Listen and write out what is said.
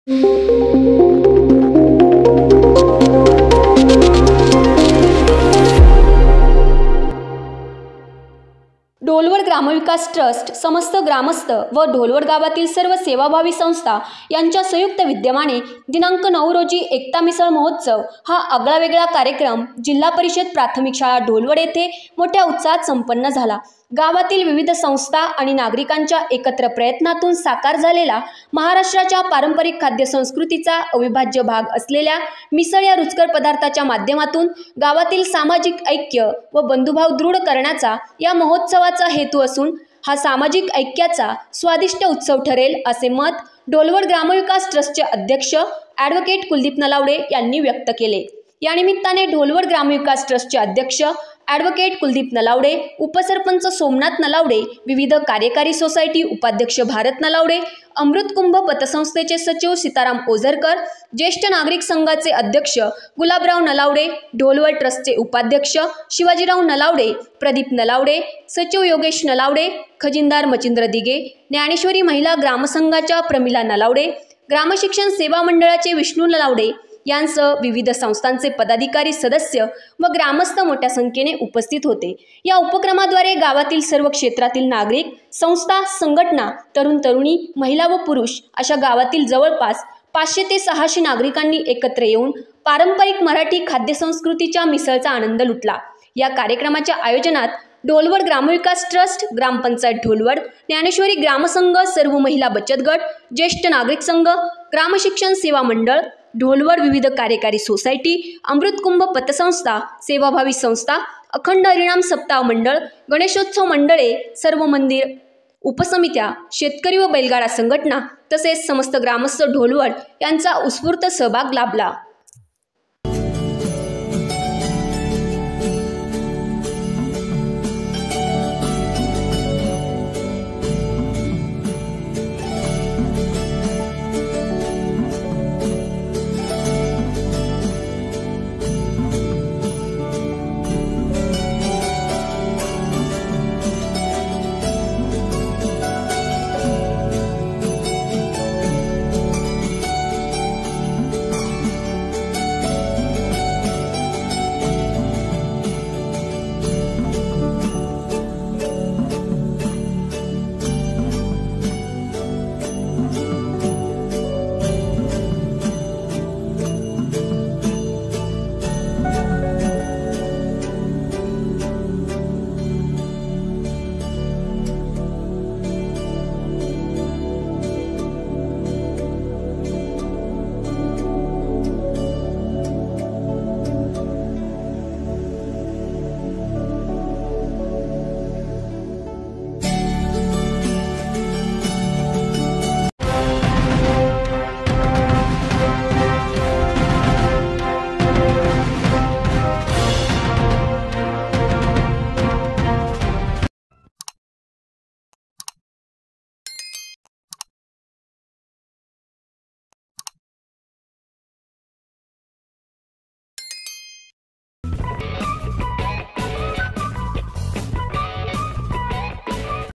ढोलवड ग्रामविकास ट्रस्ट, समस्त ग्रामस्थ व ढोलवड गावातील सर्व सेवाभावी संस्था यांच्या संयुक्त विद्यमाने दिनांक 9 रोजी एकता मिसळ महोत्सव हा आगळावेगळा कार्यक्रम जिल्हा परिषद प्राथमिक शाळा ढोलवड येथे मोठ्या उत्साहात संपन्न झाला। गावातील विविध संस्था आणि नागरिकांच्या एकत्र प्रयत्नातून साकार झालेला महाराष्ट्राच्या पारंपरिक खाद्य संस्कृतीचा अविभाज्य भाग असलेल्या मिसळ या रुचकर पदार्थाच्या माध्यमातून गावातील सामाजिक ऐक्य व बंधुभाव दृढ करण्याचा या महोत्सवाचा हेतू असून हा सामाजिक ऐक्याचा स्वादिष्ट उत्सव ठरेल असे मत ढोलवड ग्रामविकास ट्रस्टचे अध्यक्ष ॲडव्होकेट कुलदीप नलावडे यांनी व्यक्त केले। या निमित्ताने ढोलवड ग्रामविकास ट्रस्टचे अध्यक्ष ॲडव्होकेट कुलदीप नलावडे, उपसरपंच सोमनाथ नलावडे, विविध कार्यकारी सोसायटी उपाध्यक्ष भारत नलावडे, अमृतकुंभ पतसंस्थेचे सचिव सीताराम ओझरकर, ज्येष्ठ नागरिक संघाचे अध्यक्ष गुलाबराव नलावडे, ढोलवड ट्रस्टचे उपाध्यक्ष शिवाजीराव नलावडे, प्रदीप नलावडे, सचिव योगेश नलावडे, खजिनदार मचिंद्र दिगे, ज्ञानेश्वरी महिला ग्रामसंघाच्या प्रमिला नलावडे, ग्रामशिक्षण सेवा मंडळाचे विष्णू नलावडे यांसह विविध संस्थांचे पदाधिकारी, सदस्य व ग्रामस्थ मोठ्या संख्येने उपस्थित होते। या उपक्रमाद्वारे गावातील सर्व क्षेत्रातील नागरिक, संस्था, संघटना, तरुण तरुणी, महिला व पुरुष अशा गावातील जवळपास 500 ते 600 नागरिकांनी एकत्र येऊन पारंपरिक मराठी खाद्यसंस्कृतीच्या मिसळचा आनंद लुटला। या कार्यक्रमाच्या आयोजनात ढोलवड ग्रामविकास ट्रस्ट, ग्रामपंचायत ढोलवड, ज्ञानेश्वरी ग्रामसंघ, सर्व महिला बचत गट, ज्येष्ठ नागरिक संघ, ग्रामशिक्षण सेवा मंडळ ढोलवड, विविध कार्यकारी सोसायटी, अमृतकुंभ पतसंस्था, सेवाभावी संस्था, अखंड हरिनाम सप्ताह मंडळ, गणेशोत्सव मंडळे, सर्व मंदिर उपसमित्या, शेतकरी व बैलगाडा संघटना तसेच समस्त ग्रामस्थ ढोलवड यांचा उत्स्फूर्त सहभाग लाभला।